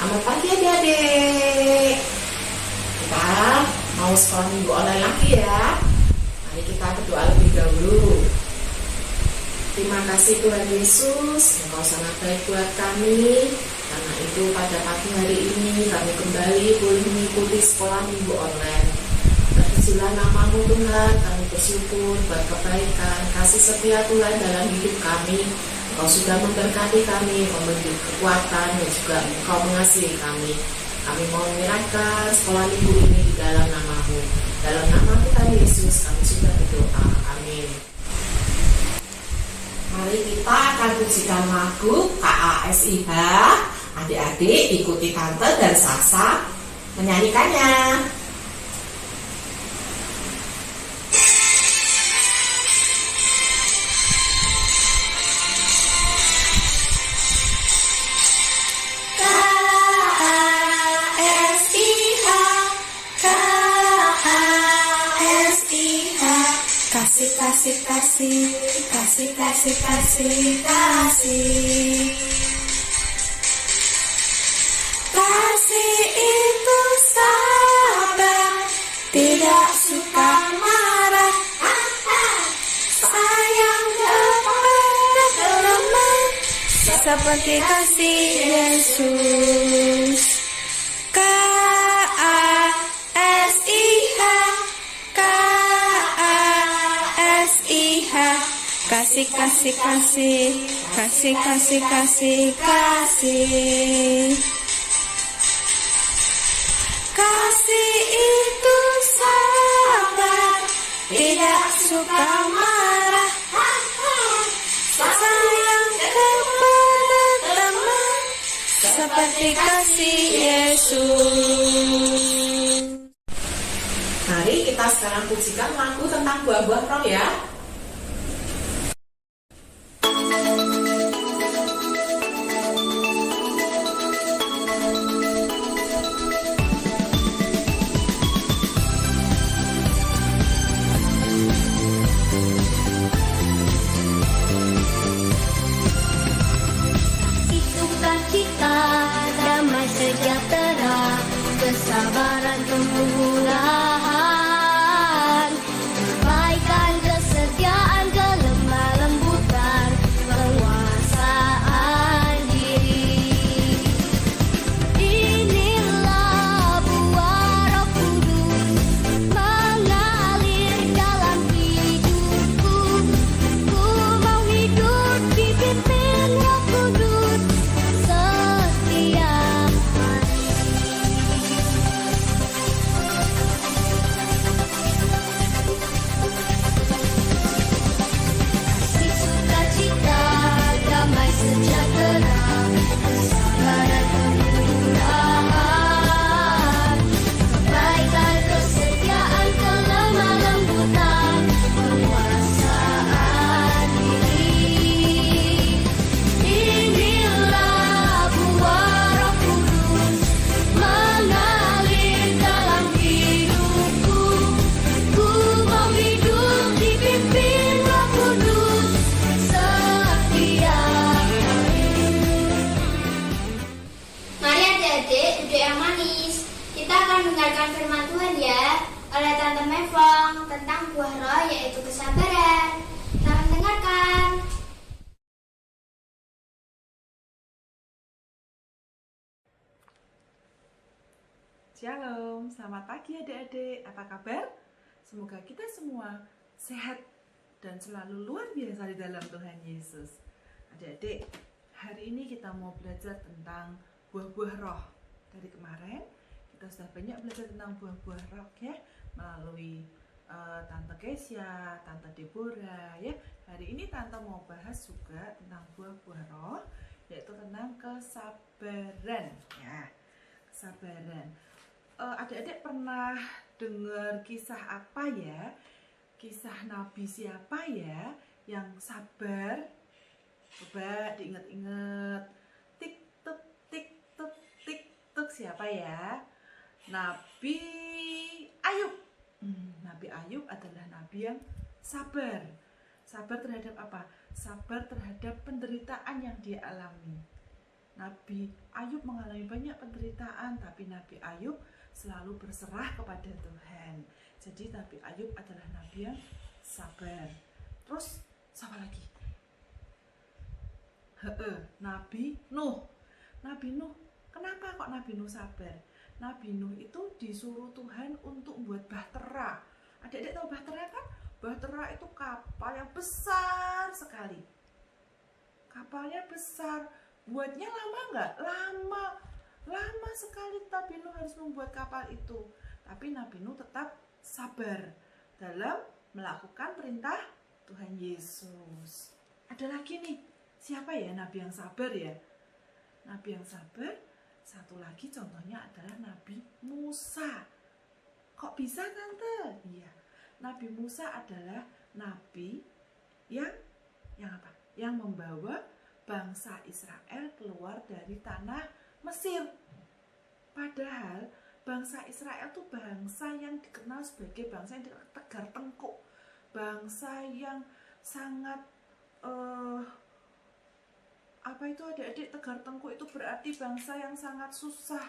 Selamat pagi adik-adik. Kita mau sekolah minggu online lagi ya. Mari kita berdoa lebih dahulu. Terima kasih Tuhan Yesus, Engkau sangat baik buat kami. Karena itu pada pagi hari ini kami kembali boleh mengikuti sekolah minggu online. Terpujilah nama-Mu Tuhan, kami bersyukur buat kebaikan, kasih setia Tuhan dalam hidup kami. Engkau sudah memberkati kami, memberi kekuatan dan juga Engkau mengasihi kami. Kami mau menyerahkan sekolah minggu ini di dalam nama-Mu. Dalam nama Tuhan Yesus kami sudah berdoa. Amin. Mari kita akan pujikan lagu KASIH. Adik-adik ikuti Tante dan Sasa menyanyikannya. Kasih, kasih, kasih, kasih, kasih, kasih, kasih. Kasih itu sabar, tidak suka marah, sayang kepada teman, seperti kasih Yesus. Kasih, kasih, kasih, kasih, kasih, kasih, kasih. Kasih itu sabar, tidak suka marah, sayang kepada teman, seperti kasih Yesus. Mari kita sekarang pujikan lagu tentang buah-buah roh ya. Kesabaran, kemurahan, kebaikan, kesetiaan, kelemah lembutan, penguasaan diri. Inilah buah Roh Kudus mengalir dalam hidupku. Ku mau hidup dipimpin Roh Kudus setiap hari. Damai sejahtera, kesabaran, kemurahan, kebaikan, kesetiaan, kelemah lembutan, penguasaan diri. Inilah buah Roh Kudus mengalir dalam hidupku. Ku mau hidup dipimpin Roh Kudus setiap hari. Mari adik-adik duduk yang manis. Kita akan mendengarkan firman Tuhan ya oleh Tante Mevong tentang buah roh yaitu kesabaran. Selamat mendengarkan. Shalom, selamat pagi adik-adik. Apa kabar? Semoga kita semua sehat dan selalu luar biasa di dalam Tuhan Yesus. Adik-adik, hari ini kita mau belajar tentang buah-buah roh. Dari kemarin kita sudah banyak belajar tentang buah-buah roh ya, melalui Tante Kesia, Tante Deborah ya. Hari ini Tante mau bahas juga tentang buah-buah roh, yaitu tentang kesabaran ya. Kesabaran. Adik-adik pernah dengar kisah apa ya? Kisah Nabi siapa ya yang sabar? Coba diingat-ingat. Tik tuk tik tuk tik tuk, siapa ya? Nabi Ayub. Nabi Ayub adalah nabi yang sabar. Sabar terhadap apa? Sabar terhadap penderitaan yang dia alami. Nabi Ayub mengalami banyak penderitaan, tapi Nabi Ayub selalu berserah kepada Tuhan. Jadi Nabi Ayub adalah nabi yang sabar. Terus siapa lagi? Nabi Nuh. Nabi Nuh, kenapa kok Nabi Nuh sabar? Nabi Nuh itu disuruh Tuhan untuk buat bahtera. Adik-adik tahu bahtera kan? Bahtera itu kapal yang besar sekali. Kapalnya besar. Buatnya lama nggak? Lama sekali Nabi Nuh harus membuat kapal itu. Tapi Nabi Nuh tetap sabar dalam melakukan perintah Tuhan Yesus. Ada lagi nih, siapa ya Nabi yang sabar ya? Nabi yang sabar, satu lagi contohnya adalah Nabi Musa. Kok bisa Tante? Iya, Nabi Musa adalah Nabi yang apa? Yang membawa bangsa Israel keluar dari tanah Mesir. Padahal bangsa Israel itu bangsa yang dikenal sebagai bangsa yang tegar tengkuk. Bangsa yang sangat apa itu adik-adik, tegar tengkuk itu berarti bangsa yang sangat susah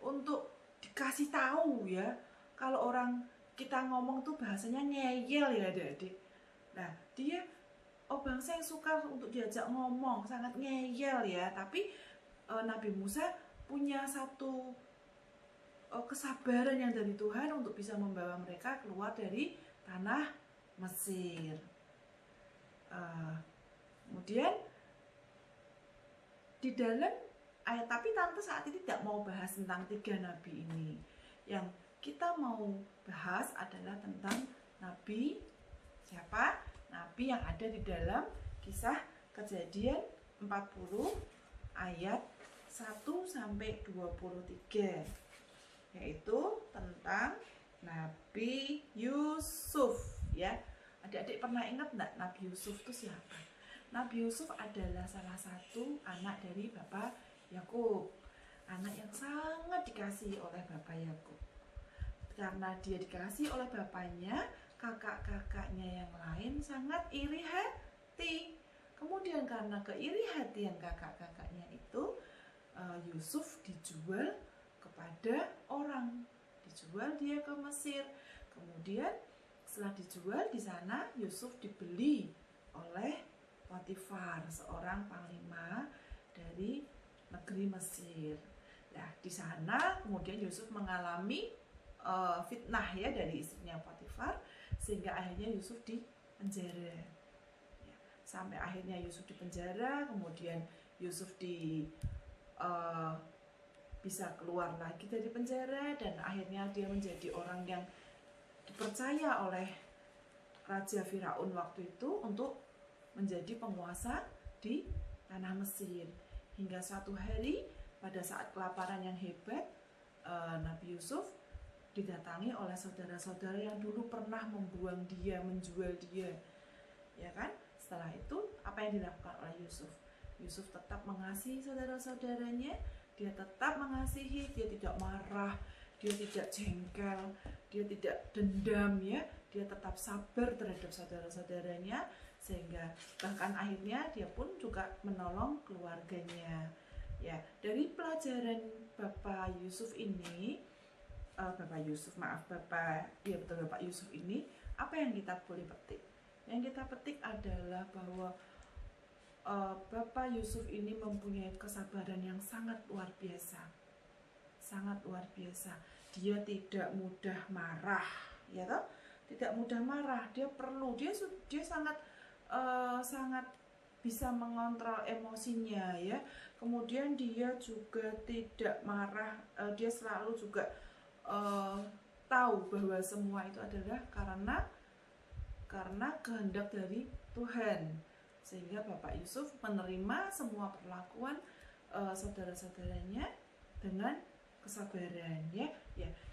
untuk dikasih tahu ya. Kalau orang kita ngomong tuh bahasanya ngeyel ya adik-adik. Nah dia bangsa yang suka untuk diajak ngomong, sangat ngeyel ya. Tapi Nabi Musa punya satu kesabaran yang dari Tuhan untuk bisa membawa mereka keluar dari tanah Mesir. Kemudian di dalam ayat, tapi Tante saat ini tidak mau bahas tentang 3 nabi ini. Yang kita mau bahas adalah tentang Nabi siapa? Nabi yang ada di dalam Kisah Kejadian 40 ayat 1 sampai 23, yaitu tentang Nabi Yusuf ya. Adik-adik pernah ingat enggak Nabi Yusuf itu siapa? Nabi Yusuf adalah salah satu anak dari Bapak Yakub, anak yang sangat dikasihi oleh Bapak Yakub. Karena dia dikasihi oleh bapaknya, kakak-kakaknya yang lain sangat iri hati. Kemudian karena keiri hatian kakak-kakaknya itu, Yusuf dijual kepada orang, dijual dia ke Mesir. Kemudian setelah dijual di sana, Yusuf dibeli oleh Potifar, seorang panglima dari negeri Mesir. Nah, di sana kemudian Yusuf mengalami fitnah ya dari istrinya Potifar, sehingga akhirnya Yusuf dipenjara. Ya, sampai akhirnya Yusuf dipenjara, kemudian Yusuf bisa keluar lagi dari penjara, dan akhirnya dia menjadi orang yang dipercaya oleh Raja Firaun waktu itu untuk menjadi penguasa di tanah Mesir. Hingga suatu hari pada saat kelaparan yang hebat, Nabi Yusuf didatangi oleh saudara-saudara yang dulu pernah membuang dia, menjual dia, ya kan? Setelah itu apa yang dilakukan oleh Yusuf? Yusuf tetap mengasihi saudara-saudaranya, dia tetap mengasihi, dia tidak marah, dia tidak jengkel, dia tidak dendam ya, dia tetap sabar terhadap saudara-saudaranya, sehingga bahkan akhirnya dia pun juga menolong keluarganya. Ya, dari pelajaran Bapak Yusuf ini, Bapak Yusuf ini, apa yang kita boleh petik? Yang kita petik adalah bahwa Bapak Yusuf ini mempunyai kesabaran yang sangat luar biasa. Sangat luar biasa. Dia tidak mudah marah, ya toh? Tidak mudah marah. Dia sangat bisa mengontrol emosinya ya. Kemudian dia juga tidak marah, dia selalu juga tahu bahwa semua itu adalah karena kehendak dari Tuhan. Sehingga Bapak Yusuf menerima semua perlakuan saudara-saudaranya dengan kesabaran ya.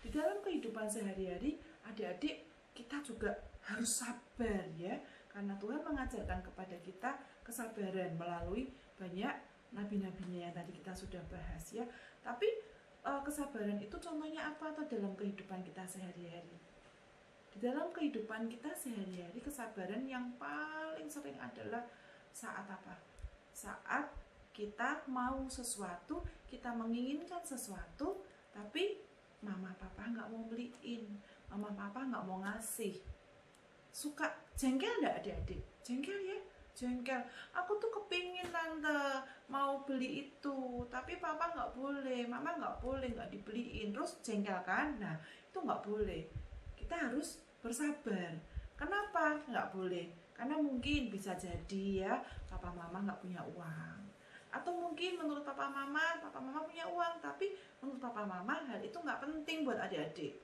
Di dalam kehidupan sehari-hari, adik-adik kita juga harus sabar ya. Karena Tuhan mengajarkan kepada kita kesabaran melalui banyak nabi-nabinya yang tadi kita sudah bahas ya. Tapi kesabaran itu contohnya apa atau dalam kehidupan kita sehari-hari? Di dalam kehidupan kita sehari-hari, kesabaran yang paling sering adalah saat apa? Saat kita mau sesuatu, kita menginginkan sesuatu, tapi mama papa nggak mau beliin, mama papa nggak mau ngasih. Suka jengkel nggak adik-adik? Jengkel ya? Jengkel. Aku tuh kepingin tante mau beli itu, tapi papa nggak boleh, mama nggak boleh, nggak dibeliin. Terus jengkel kan? Nah, itu nggak boleh. Kita harus bersabar. Kenapa nggak boleh? Karena mungkin bisa jadi ya papa mama nggak punya uang, atau mungkin menurut papa mama punya uang, tapi menurut papa mama hal itu nggak penting buat adik-adik,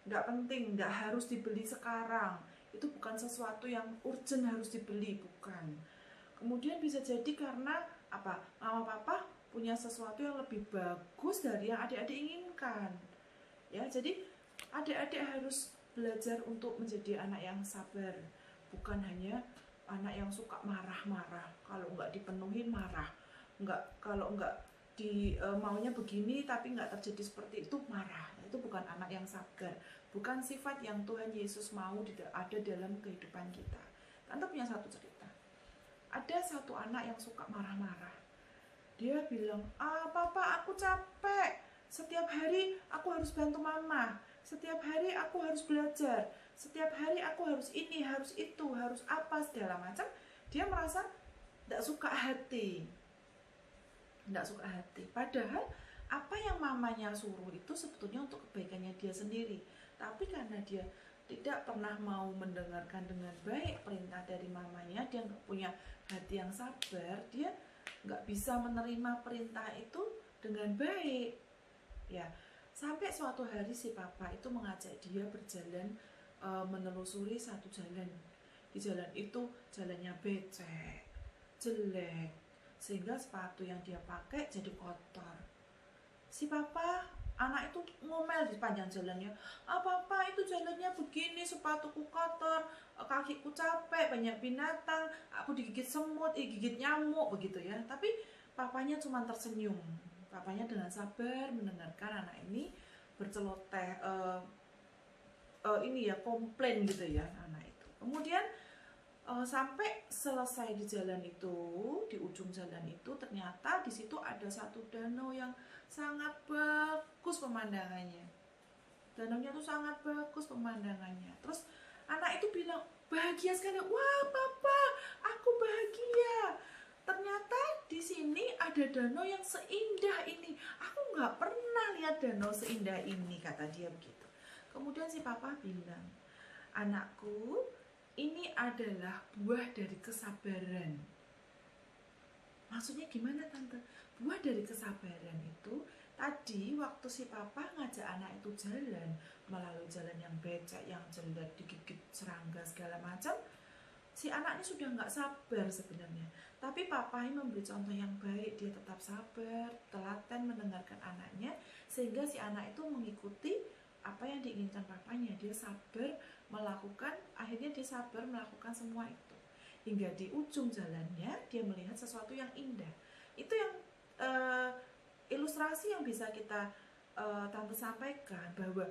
nggak penting, nggak harus dibeli sekarang, itu bukan sesuatu yang urgent harus dibeli, bukan. Kemudian bisa jadi karena apa, mama papa punya sesuatu yang lebih bagus dari yang adik-adik inginkan ya. Jadi adik-adik harus belajar untuk menjadi anak yang sabar, bukan hanya anak yang suka marah-marah, kalau nggak dipenuhin marah, kalau nggak maunya begini tapi nggak terjadi seperti itu marah. Itu bukan anak yang sabar, bukan sifat yang Tuhan Yesus mau ada dalam kehidupan kita. Tante punya satu cerita, ada satu anak yang suka marah-marah. Dia bilang, papa aku capek, setiap hari aku harus bantu mama, setiap hari aku harus belajar, setiap hari aku harus ini, harus itu, harus apa, segala macam. Dia merasa tidak suka hati. Padahal apa yang mamanya suruh itu sebetulnya untuk kebaikannya dia sendiri. Tapi karena dia tidak pernah mau mendengarkan dengan baik perintah dari mamanya, dia nggak punya hati yang sabar, dia nggak bisa menerima perintah itu dengan baik. Ya, sampai suatu hari si papa itu mengajak dia berjalan, menelusuri satu jalan. Di jalan itu jalannya becek, jelek, sehingga sepatu yang dia pakai jadi kotor. Si papa, anak itu ngomel di sepanjang jalannya, papa itu jalannya begini, sepatuku kotor, kakiku capek, banyak binatang, aku digigit semut, gigit nyamuk, begitu ya. Tapi papanya cuma tersenyum. Papanya dengan sabar mendengarkan anak ini berceloteh, komplain gitu ya anak itu. Kemudian sampai selesai di jalan itu, di ujung jalan itu, ternyata di situ ada satu danau yang sangat bagus pemandangannya. Danaunya tuh sangat bagus pemandangannya. Terus anak itu bilang bahagia sekali, wah papa, aku bahagia. Ternyata di sini ada danau yang seindah ini. Aku nggak pernah lihat danau seindah ini, kata dia begitu. Kemudian si papa bilang, anakku, ini adalah buah dari kesabaran. Maksudnya gimana tante? Buah dari kesabaran itu, tadi waktu si papa ngajak anak itu jalan, melalui jalan yang becek, yang jelek, digigit serangga segala macam, si anak ini sudah nggak sabar sebenarnya. Tapi papa ini memberi contoh yang baik, dia tetap sabar, telaten mendengarkan anaknya, sehingga si anak itu mengikuti apa yang diinginkan papanya. Dia sabar melakukan, akhirnya dia sabar melakukan semua itu. Hingga di ujung jalannya dia melihat sesuatu yang indah. Itu yang ilustrasi yang bisa kita tante sampaikan, bahwa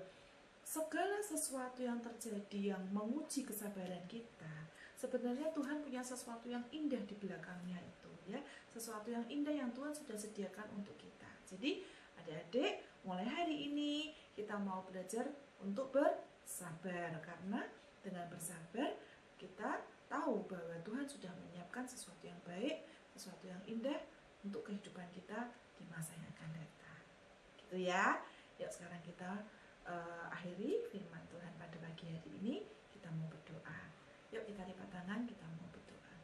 segala sesuatu yang terjadi yang menguji kesabaran kita, sebenarnya Tuhan punya sesuatu yang indah di belakangnya itu ya, sesuatu yang indah yang Tuhan sudah sediakan untuk kita. Jadi adik-adik, mulai hari ini kita mau belajar untuk bersabar, karena dengan bersabar kita tahu bahwa Tuhan sudah menyiapkan sesuatu yang baik, sesuatu yang indah untuk kehidupan kita di masa yang akan datang. Gitu ya. Yuk sekarang kita akhiri firman Tuhan pada pagi hari ini. Kita mau berdoa. Yuk kita lipat tangan, kita mau berdoa.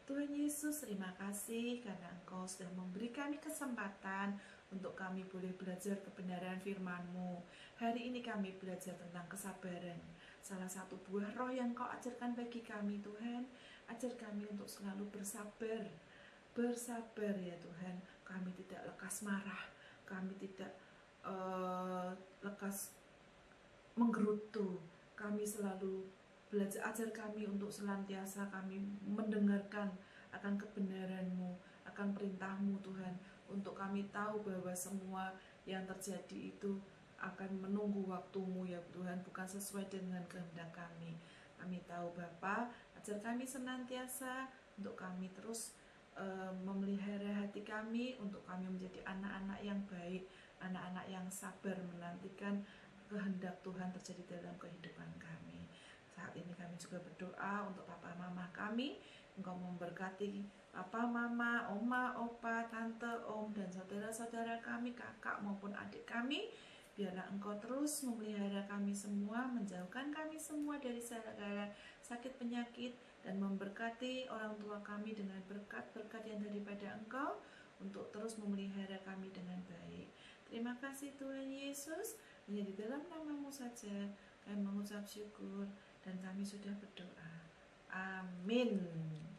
Tuhan Yesus, terima kasih karena Engkau sudah memberi kami kesempatan untuk kami boleh belajar kebenaran firman-Mu. Hari ini kami belajar tentang kesabaran, salah satu buah roh yang Kau ajarkan bagi kami Tuhan. Ajar kami untuk selalu bersabar. Bersabar ya Tuhan, kami tidak lekas marah, kami tidak lekas menggerutu, kami selalu belajar. Ajar kami untuk senantiasa kami mendengarkan akan kebenaran-Mu, akan perintah-Mu Tuhan, untuk kami tahu bahwa semua yang terjadi itu akan menunggu waktu-Mu ya Tuhan, bukan sesuai dengan kehendak kami. Kami tahu Bapa, ajar kami senantiasa untuk kami terus memelihara hati kami untuk kami menjadi anak-anak yang baik, anak-anak yang sabar menantikan kehendak Tuhan terjadi dalam kehidupan kami. Saat ini kami juga berdoa untuk papa mama kami. Engkau memberkati papa mama, oma, opa, tante, om, dan saudara-saudara kami, kakak maupun adik kami. Biarlah Engkau terus memelihara kami semua, menjauhkan kami semua dari segala sakit penyakit, dan memberkati orang tua kami dengan berkat-berkat yang daripada Engkau untuk terus memelihara kami dengan baik. Terima kasih Tuhan Yesus, hanya di dalam nama-Mu saja kami mengucap syukur dan kami sudah berdoa. Amin.